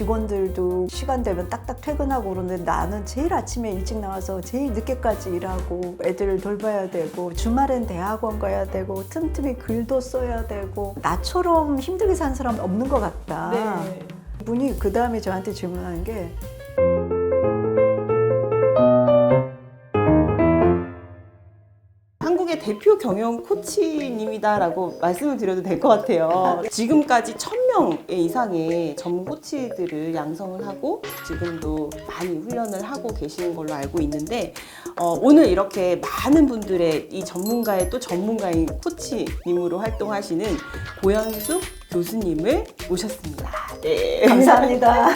직원들도 시간 되면 딱딱 퇴근하고 그러는데 나는 제일 아침에 일찍 나와서 제일 늦게까지 일하고 애들을 돌봐야 되고 주말엔 대학원 가야 되고 틈틈이 글도 써야 되고 나처럼 힘들게 사는 사람 없는 것 같다. 네. 분이 그 다음에 저한테 질문하는 게 한국의 대표 경영 코치님이다라고 말씀을 드려도 될 것 같아요. 지금까지 1000명 이상의 전문 코치들을 양성을 하고 지금도 많이 훈련을 하고 계시는 걸로 알고 있는데 오늘 이렇게 많은 분들의 이 전문가의 또 전문가인 코치님으로 활동하시는 고현숙 교수님을 모셨습니다. 네. 감사합니다.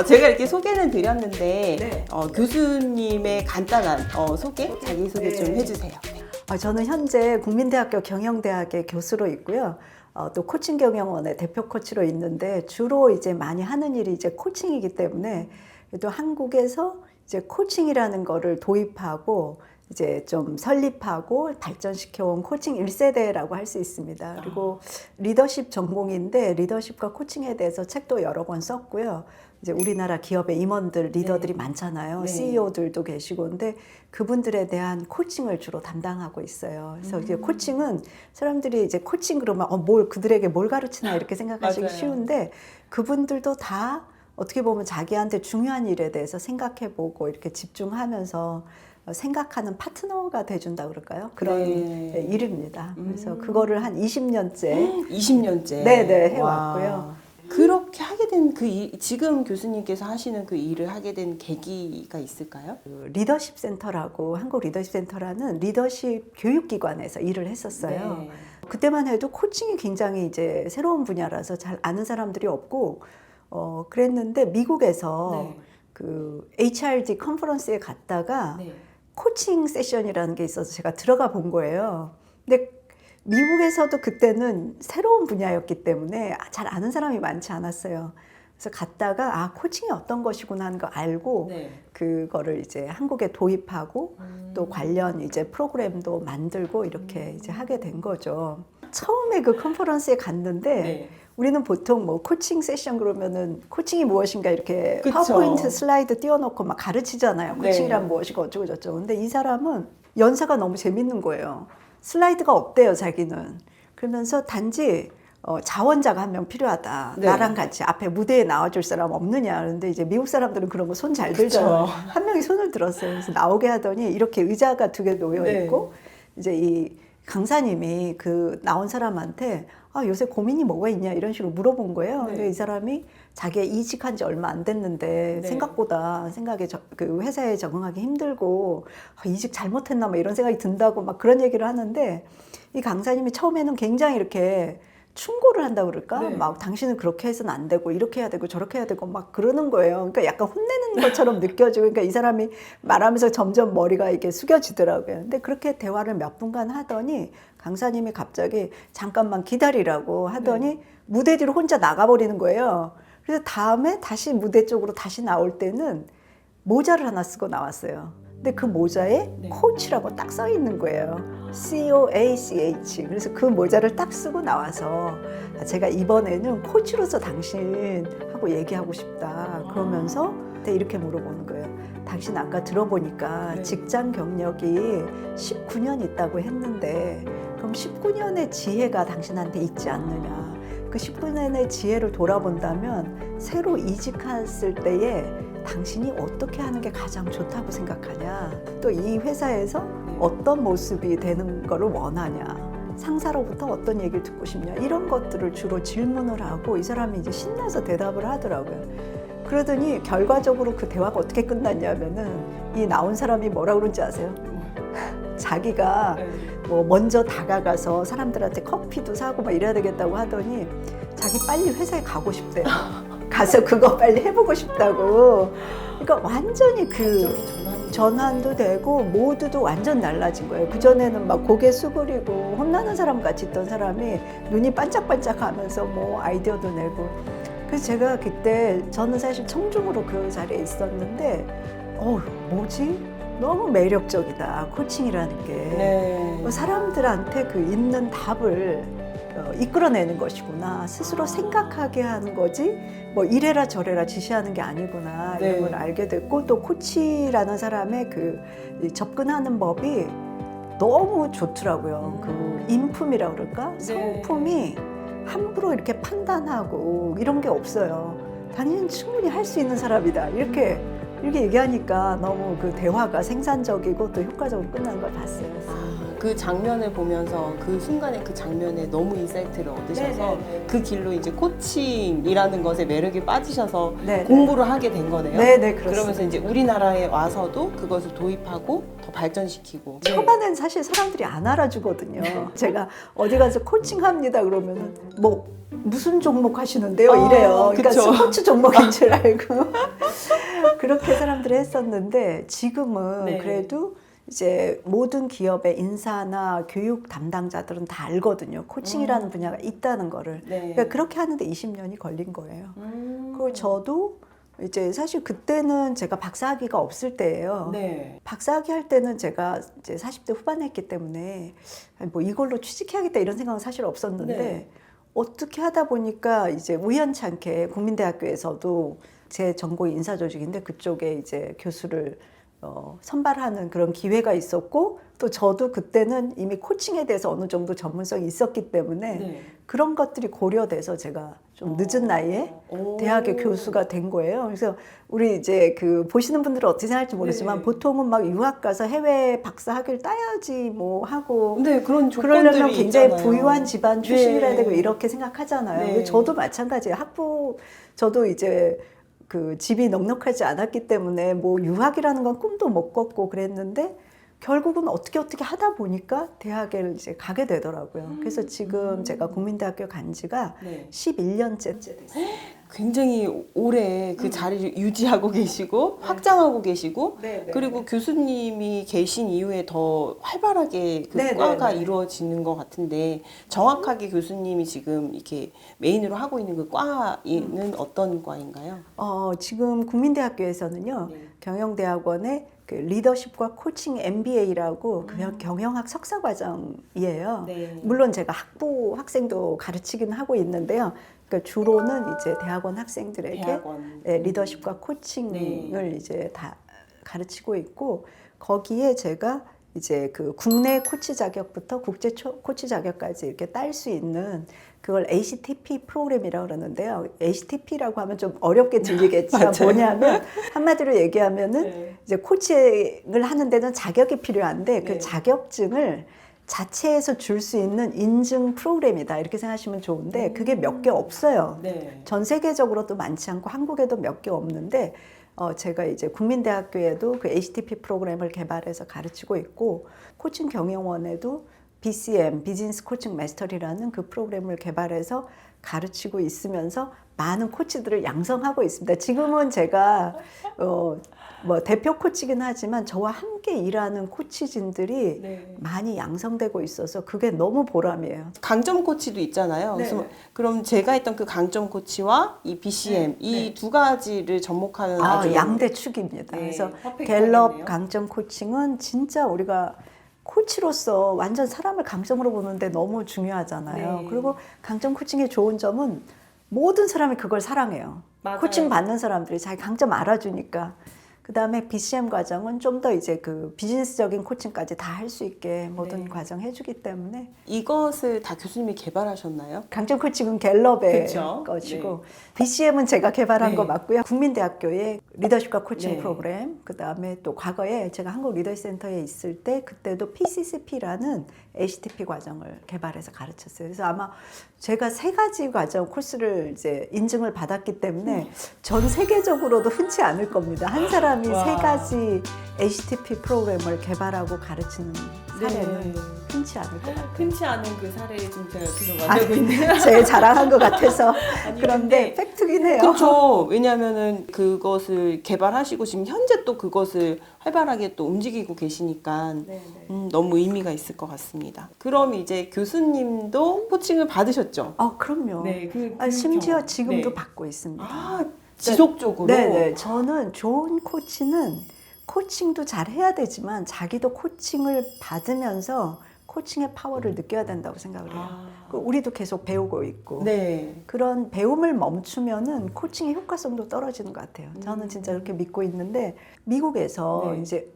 제가 이렇게 소개는 드렸는데 네. 교수님의 간단한 소개, 자기소개 네. 좀 해주세요. 저는 현재 국민대학교 경영대학의 교수로 있고요. 또 코칭경영원의 대표 코치로 있는데 주로 이제 많이 하는 일이 이제 코칭이기 때문에 또 한국에서 이제 코칭이라는 거를 도입하고 이제 좀 설립하고 발전시켜온 코칭 1세대라고 할 수 있습니다. 그리고 리더십 전공인데 리더십과 코칭에 대해서 책도 여러 권 썼고요. 이제 우리나라 기업의 임원들, 리더들이 네. 많잖아요. 네. CEO들도 계시고. 근데 그분들에 대한 코칭을 주로 담당하고 있어요. 그래서 이제 코칭은 사람들이 이제 코칭 그러면 그들에게 뭘 가르치나 이렇게 생각하시기 맞아요. 쉬운데 그분들도 다 어떻게 보면 자기한테 중요한 일에 대해서 생각해보고 이렇게 집중하면서 생각하는 파트너가 돼준다 그럴까요? 그런 네. 일입니다. 그래서 그거를 한 20년째 20년째. 네네 해왔고요. 그렇게 하게 된 지금 교수님께서 하시는 그 일을 하게 된 계기가 있을까요? 리더십 센터라고 한국 리더십 센터라는 리더십 교육기관에서 일을 했었어요. 네. 그때만 해도 코칭이 굉장히 이제 새로운 분야라서 잘 아는 사람들이 없고 그랬는데 미국에서 네. 그 HRD 컨퍼런스에 갔다가 네. 코칭 세션이라는 게 있어서 제가 들어가 본 거예요. 근데 미국에서도 그때는 새로운 분야였기 때문에 잘 아는 사람이 많지 않았어요. 그래서 갔다가 코칭이 어떤 것이구나 하는 거 알고 네. 그거를 이제 한국에 도입하고 또 관련 이제 프로그램도 만들고 이렇게 이제 하게 된 거죠. 처음에 그 컨퍼런스에 갔는데 네. 우리는 보통 뭐 코칭 세션 그러면은 코칭이 무엇인가 이렇게 그쵸. 파워포인트 슬라이드 띄워놓고 막 가르치잖아요. 네. 코칭이란 무엇이고 어쩌고 저쩌고. 근데 이 사람은 연사가 너무 재밌는 거예요. 슬라이드가 없대요, 자기는. 그러면서 단지 자원자가 한 명 필요하다. 네. 나랑 같이 앞에 무대에 나와줄 사람 없느냐. 그런데 이제 미국 사람들은 그런 거 손 잘 들잖아요. 그쵸. 한 명이 손을 들었어요. 그래서 나오게 하더니 이렇게 의자가 2개 놓여 있고 이제 이 강사님이 그 나온 사람한테 요새 고민이 뭐가 있냐 이런 식으로 물어본 거예요. 근데 이 사람이 자기가 이직한 지 얼마 안 됐는데 생각보다 그 회사에 적응하기 힘들고 이직 잘못했나 뭐 이런 생각이 든다고 막 그런 얘기를 하는데 이 강사님이 처음에는 굉장히 이렇게 충고를 한다고 그럴까? 막 당신은 그렇게 해서는 안 되고 이렇게 해야 되고 저렇게 해야 되고 막 그러는 거예요. 그러니까 약간 혼내는 것처럼 느껴지고 그러니까 이 사람이 말하면서 점점 머리가 이렇게 숙여지더라고요. 근데 그렇게 대화를 몇 분간 하더니 강사님이 갑자기 잠깐만 기다리라고 하더니 무대 뒤로 혼자 나가버리는 거예요. 그래서 다음에 다시 무대 쪽으로 다시 나올 때는 모자를 하나 쓰고 나왔어요. 근데 그 모자에 코치라고 딱 써 있는 거예요. COACH. 그래서 그 모자를 딱 쓰고 나와서 제가 이번에는 코치로서 당신하고 얘기하고 싶다. 그러면서 이렇게 물어보는 거예요. 당신 아까 들어보니까 직장 경력이 19년 있다고 했는데 그럼 19년의 지혜가 당신한테 있지 않느냐. 그 19년의 지혜를 돌아본다면 새로 이직했을 때에 당신이 어떻게 하는 게 가장 좋다고 생각하냐. 또 이 회사에서 어떤 모습이 되는 거를 원하냐. 상사로부터 어떤 얘기를 듣고 싶냐. 이런 것들을 주로 질문을 하고 이 사람이 이제 신나서 대답을 하더라고요. 그러더니 결과적으로 그 대화가 어떻게 끝났냐면은 이 나온 사람이 뭐라 그런지 아세요? 자기가 뭐 먼저 다가가서 사람들한테 커피도 사고 막 이래야 되겠다고 하더니 자기 빨리 회사에 가고 싶대요. 가서 그거 빨리 해보고 싶다고. 그러니까 완전히 그 전환도 되고 모두도 완전 달라진 거예요. 그전에는 막 고개 수그리고 혼나는 사람 같이 있던 사람이 눈이 반짝반짝 하면서 뭐 아이디어도 내고. 그래서 제가 그때 저는 사실 청중으로 그 자리에 있었는데 뭐지? 너무 매력적이다. 코칭이라는 게. 사람들한테 그 있는 답을 이끌어내는 것이구나. 스스로 생각하게 하는 거지 뭐 이래라 저래라 지시하는 게 아니구나 이런 네. 걸 알게 됐고 또 코치라는 사람의 이 접근하는 법이 너무 좋더라고요. 그 인품이라고 그럴까? 성품이 함부로 이렇게 판단하고 이런 게 없어요. 당연히 충분히 할 수 있는 사람이다. 이렇게 얘기하니까 너무 그 대화가 생산적이고 또 효과적으로 끝나는 걸 봤어요. 그 장면을 보면서 그 순간에 그 장면에 너무 인사이트를 얻으셔서 그 길로 이제 코칭이라는 것에 매력에 빠지셔서 네네. 공부를 하게 된 거네요. 네네, 그렇습니다. 그러면서 이제 우리나라에 와서도 그것을 도입하고 더 발전시키고. 초반엔 사실 사람들이 안 알아주거든요. 제가 어디 가서 코칭합니다 그러면은 뭐 무슨 종목 하시는데요? 이래요. 그러니까 그쵸. 스포츠 종목인 줄 알고 그렇게 사람들이 했었는데 지금은 네. 그래도 이제 모든 기업의 인사나 교육 담당자들은 다 알거든요. 코칭이라는 분야가 있다는 거를. 네. 그러니까 그렇게 하는데 20년이 걸린 거예요. 그리고 저도 이제 사실 그때는 제가 박사학위가 없을 때예요. 네. 박사학위 할 때는 제가 이제 40대 후반에 했기 때문에 아니 뭐 이걸로 취직해야겠다 이런 생각은 사실 없었는데 네. 어떻게 하다 보니까 이제 우연찮게 국민대학교에서도 제 전공이 인사조직인데 그쪽에 이제 교수를 선발하는 그런 기회가 있었고 또 저도 그때는 이미 코칭에 대해서 어느 정도 전문성이 있었기 때문에 네. 그런 것들이 고려돼서 제가 좀 늦은 나이에 대학의 교수가 된 거예요. 그래서 우리 이제 그 보시는 분들은 어떻게 생각할지 모르지만 네. 보통은 막 유학 가서 해외 박사 학위를 따야지 뭐 하고 네, 그런 조건들이 그러려면 굉장히 있잖아요. 부유한 집안 출신이라 해야 네. 되고 이렇게 생각하잖아요. 네. 저도 마찬가지예요. 저도 이제 그 집이 넉넉하지 않았기 때문에 뭐 유학이라는 건 꿈도 못 꿨고 그랬는데 결국은 어떻게 하다 보니까 대학에 이제 가게 되더라고요. 그래서 지금 제가 국민대학교 간 지가 네. 11년째 됐어요. 굉장히 오래 그 자리를 유지하고 계시고 확장하고 계시고 네, 네, 그리고 교수님이 계신 이후에 더 활발하게 그 네, 과가 네, 네. 이루어지는 것 같은데 정확하게 교수님이 지금 이렇게 메인으로 하고 있는 그 과는 어떤 과인가요? 지금 국민대학교에서는요, 네. 경영대학원의 그 리더십과 코칭 MBA라고 경영학 석사 과정이에요. 네. 물론 제가 학부 학생도 가르치긴 하고 있는데요. 그러니까 주로는 이제 대학원 학생들에게 대학원. 리더십과 코칭을 네. 이제 다 가르치고 있고 거기에 제가 이제 그 국내 코치 자격부터 국제 코치 자격까지 이렇게 딸 수 있는 그걸 ACTP 프로그램이라고 그러는데요. ACTP라고 하면 좀 어렵게 들리겠지만 맞아요. 뭐냐면 한마디로 얘기하면은 네. 이제 코칭을 하는 데는 자격이 필요한데 네. 그 자격증을 자체에서 줄 수 있는 인증 프로그램이다 이렇게 생각하시면 좋은데 그게 몇 개 없어요. 네. 전 세계적으로도 많지 않고 한국에도 몇 개 없는데 제가 이제 국민대학교에도 그 HTP 프로그램을 개발해서 가르치고 있고 코칭 경영원에도 BCM, 비즈니스 코칭 마스터리라는 그 프로그램을 개발해서 가르치고 있으면서 많은 코치들을 양성하고 있습니다. 지금은 제가 뭐 대표 코치긴 하지만 저와 함께 일하는 코치진들이 네. 많이 양성되고 있어서 그게 너무 보람이에요. 강점 코치도 있잖아요. 네. 그래서 그럼 제가 했던 그 강점 코치와 이 BCM 이 두 가지를 접목하는 아주 양대 축입니다. 네, 그래서 퍼펙트 갤럽 하겠네요. 강점 코칭은 진짜 우리가 코치로서 완전 사람을 강점으로 보는데 너무 중요하잖아요. 네. 그리고 강점 코칭의 좋은 점은 모든 사람이 그걸 사랑해요. 맞아요. 코칭 받는 사람들이 자기 강점 알아주니까. 그 다음에 BCM 과정은 좀 더 이제 그 비즈니스적인 코칭까지 다 할 수 있게 모든 네. 과정 해주기 때문에 이것을 다 교수님이 개발하셨나요? 강점 코칭은 갤럽의 그쵸? 것이고 BCM은 제가 개발한 네. 거 맞고요. 국민대학교의 리더십과 코칭 네. 프로그램 그다음에 또 과거에 제가 한국 리더센터에 있을 때 그때도 PCCP라는 HTP 과정을 개발해서 가르쳤어요. 그래서 아마 제가 3가지 과정 코스를 이제 인증을 받았기 때문에 전 세계적으로도 흔치 않을 겁니다. 한 사람이 와. 3가지 HTP 프로그램을 개발하고 가르치는 사례는 네. 흔치 않을 것 같아요. 흔치 않은 그 사례를 지금 제가 지금 만들고 있네요. 제 자랑한 것 같아서 아니, 그런데 근데 팩트긴 해요. 그렇죠. 왜냐하면은 그것을 개발하시고 지금 현재 또 그것을 활발하게 또 움직이고 계시니까 너무 의미가 있을 것 같습니다. 그럼 이제 교수님도 코칭을 받으셨죠? 그럼요. 네, 심지어 경험. 지금도 네. 받고 있습니다. 지속적으로. 네네. 저는 좋은 코치는 코칭도 잘 해야 되지만 자기도 코칭을 받으면서 코칭의 파워를 느껴야 된다고 생각을 해요. 아. 우리도 계속 배우고 있고 네. 그런 배움을 멈추면은 코칭의 효과성도 떨어지는 것 같아요. 저는 진짜 그렇게 믿고 있는데 미국에서 네. 이제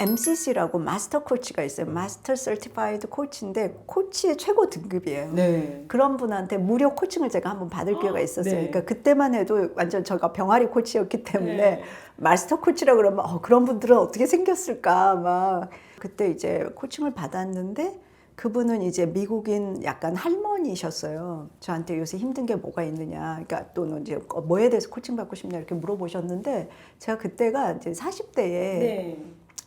MCC라고 마스터 코치가 있어요. 마스터 서티파이드 코치인데 코치의 최고 등급이에요. 네. 그런 분한테 무료 코칭을 제가 한번 받을 기회가 있었어요. 네. 그러니까 그때만 해도 완전 제가 병아리 코치였기 때문에 네. 마스터 코치라 그러면 그런 분들은 어떻게 생겼을까 막 그때 이제 코칭을 받았는데 그분은 이제 미국인 약간 할머니셨어요. 저한테 요새 힘든 게 뭐가 있느냐, 그러니까 또는 이제 뭐에 대해서 코칭 받고 싶냐 이렇게 물어보셨는데 제가 그때가 이제 40대에 네.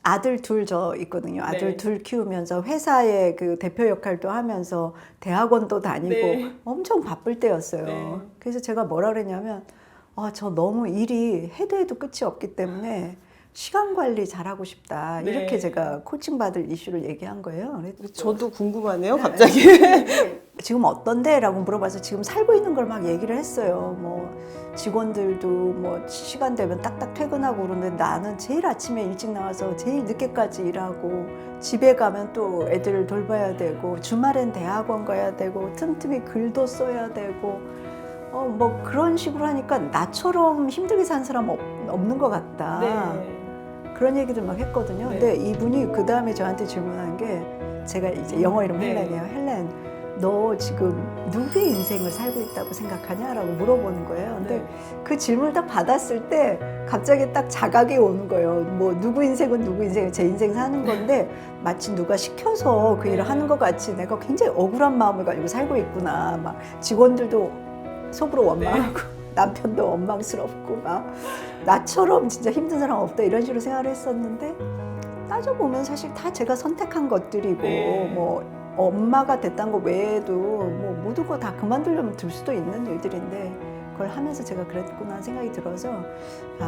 아들 둘 저 있거든요. 아들 네. 둘 키우면서 회사의 그 대표 역할도 하면서 대학원도 다니고 네. 엄청 바쁠 때였어요. 네. 그래서 제가 뭐라 그랬냐면 저 너무 일이 해도 끝이 없기 때문에 시간 관리 잘하고 싶다. 네. 이렇게 제가 코칭 받을 이슈를 얘기한 거예요. 저도 궁금하네요, 갑자기. 지금 어떤데? 라고 물어봐서 지금 살고 있는 걸 막 얘기를 했어요. 뭐 직원들도 뭐 시간 되면 딱딱 퇴근하고 그러는데 나는 제일 아침에 일찍 나와서 제일 늦게까지 일하고 집에 가면 또 애들을 돌봐야 되고 주말엔 대학원 가야 되고 틈틈이 글도 써야 되고 뭐 그런 식으로 하니까 나처럼 힘들게 사는 사람 없는 것 같다. 네. 그런 얘기들 막 했거든요. 네. 근데 이분이 그 다음에 저한테 질문한 게 제가 이제 영어 이름 네. 헬렌이에요. 헬렌, 너 지금 누구의 인생을 살고 있다고 생각하냐라고 물어보는 거예요. 근데 네. 그 질문을 딱 받았을 때 갑자기 딱 자각이 오는 거예요. 뭐 누구 인생은 누구 인생, 제 인생 사는 건데 마치 누가 시켜서 그 일을 하는 것 같이 내가 굉장히 억울한 마음을 가지고 살고 있구나. 막 직원들도 속으로 원망하고 남편도 원망스럽고 막 나처럼 진짜 힘든 사람 없다 이런 식으로 생각을 했었는데 따져보면 사실 다 제가 선택한 것들이고 네. 뭐 엄마가 됐다는 거 외에도 뭐 모든 거 다 그만두려면 들 수도 있는 일들인데 그걸 하면서 제가 그랬구나 하는 생각이 들어서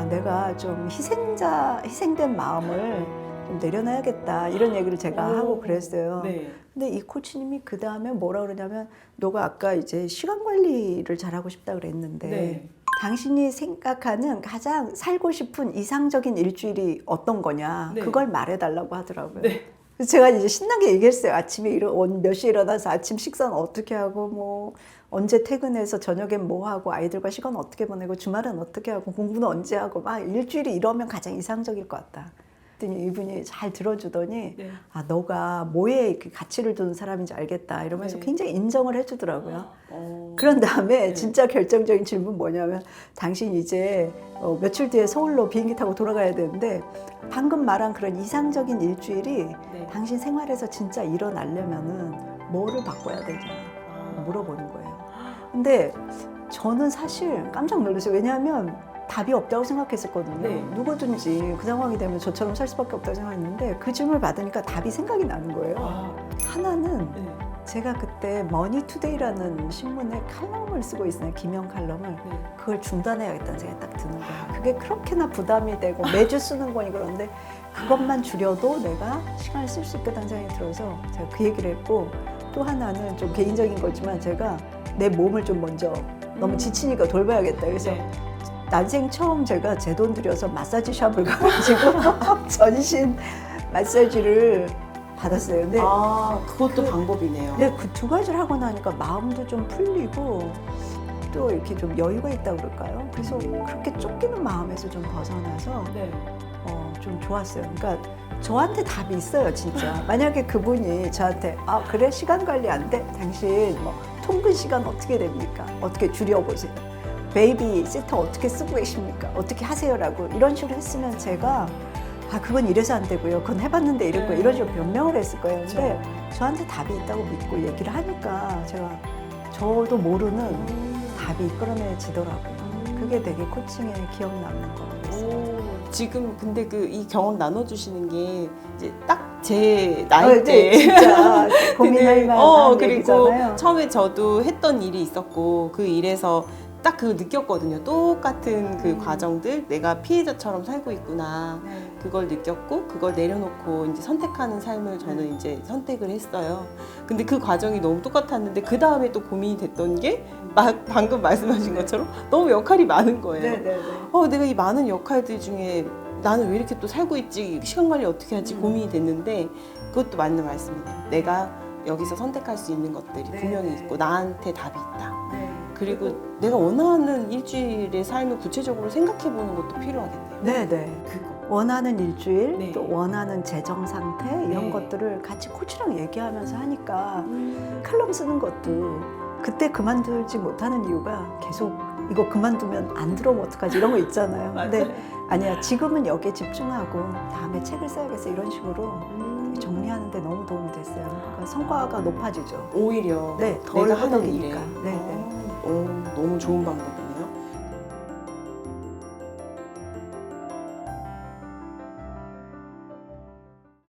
내가 좀 희생된 마음을 좀 내려놔야겠다 이런 얘기를 제가 하고 그랬어요. 네. 근데 이 코치님이 그 다음에 뭐라 그러냐면 너가 아까 이제 시간 관리를 잘하고 싶다 그랬는데 네. 당신이 생각하는 가장 살고 싶은 이상적인 일주일이 어떤 거냐 네. 그걸 말해달라고 하더라고요. 네. 그래서 제가 이제 신나게 얘기했어요. 아침에 몇 시에 일어나서 아침 식사는 어떻게 하고 뭐 언제 퇴근해서 저녁엔 뭐 하고 아이들과 시간 어떻게 보내고 주말은 어떻게 하고 공부는 언제 하고 막 일주일이 이러면 가장 이상적일 것 같다. 그랬더니 이분이 잘 들어주더니 네. 너가 뭐에 이렇게 가치를 두는 사람인지 알겠다 이러면서 네. 굉장히 인정을 해주더라고요. 그런 다음에 네. 진짜 결정적인 질문 뭐냐면 당신 이제 며칠 뒤에 서울로 비행기 타고 돌아가야 되는데 방금 말한 그런 이상적인 일주일이 네. 당신 생활에서 진짜 일어나려면은 뭐를 바꿔야 되냐 물어보는 거예요. 근데 저는 사실 깜짝 놀랐어요. 왜냐하면 답이 없다고 생각했었거든요. 네. 누구든지 그 상황이 되면 저처럼 살 수밖에 없다고 생각했는데 그 질문을 받으니까 답이 생각이 나는 거예요. 하나는 네. 제가 그때 머니투데이라는 신문에 칼럼을 쓰고 있어요. 기명 칼럼을. 네. 그걸 중단해야겠다는 생각이 딱 드는 거예요. 그게 그렇게나 부담이 되고 매주 쓰는 거니 그런데 그것만 줄여도 내가 시간을 쓸 수 있겠다는 생각이 들어서 제가 그 얘기를 했고 또 하나는 좀 개인적인 거지만 제가 내 몸을 좀 먼저 너무 지치니까 돌봐야겠다. 그래서 네. 난생 처음 제가 제 돈 들여서 마사지 샵을 가가지고 전신 마사지를 받았어요. 근데 그것도 방법이네요. 그 두 가지를 하고 나니까 마음도 좀 풀리고 또 이렇게 좀 여유가 있다고 그럴까요? 그래서 그렇게 쫓기는 마음에서 좀 벗어나서 네. 좀 좋았어요. 그러니까 저한테 답이 있어요, 진짜. 만약에 그분이 저한테 그래 시간 관리 안 돼? 당신 뭐 통근 시간 어떻게 됩니까? 어떻게 줄여보세요. 베이비 시터 어떻게 쓰고 계십니까? 어떻게 하세요라고 이런 식으로 했으면 제가 그건 이래서 안 되고요. 그건 해봤는데 이랬고 이런 식으로 변명을 했을 거예요. 근데 저한테 답이 있다고 믿고 얘기를 하니까 제가 저도 모르는 답이 이끌어내지더라고요. 그게 되게 코칭에 기억 남는 거였어요. 지금 근데 이 경험 나눠주시는 게 이제 딱 제 나이 때 진짜 고민할 만한 그리고 얘기잖아요. 처음에 저도 했던 일이 있었고 그 일에서 딱 그거 느꼈거든요. 똑같은 그 과정들 내가 피해자처럼 살고 있구나. 그걸 느꼈고 그걸 내려놓고 이제 선택하는 삶을 저는 이제 선택을 했어요. 근데 그 과정이 너무 똑같았는데 그 다음에 또 고민이 됐던 게 방금 말씀하신 것처럼 너무 역할이 많은 거예요. 내가 이 많은 역할들 중에 나는 왜 이렇게 또 살고 있지, 시간 관리 어떻게 하지 고민이 됐는데, 그것도 맞는 말씀이에요. 내가 여기서 선택할 수 있는 것들이 네. 분명히 있고 나한테 답이 있다. 네. 그리고 내가 원하는 일주일의 삶을 구체적으로 생각해 보는 것도 필요하겠네요. 네, 네. 그거. 원하는 일주일, 네. 또 원하는 재정 상태 이런 네. 것들을 같이 코치랑 얘기하면서 하니까 칼럼 쓰는 것도 그때 그만두지 못하는 이유가 계속 이거 그만두면 안 들어오면 어떡하지 이런 거 있잖아요. 근데 아니야, 지금은 여기에 집중하고 다음에 책을 써야겠어 이런 식으로 정리하는 데 너무 도움이 됐어요. 그러니까 성과가 높아지죠. 오히려 네, 덜 내가 하는 허덕이니까. 일에 네, 네. 너무 좋은 방법이에요.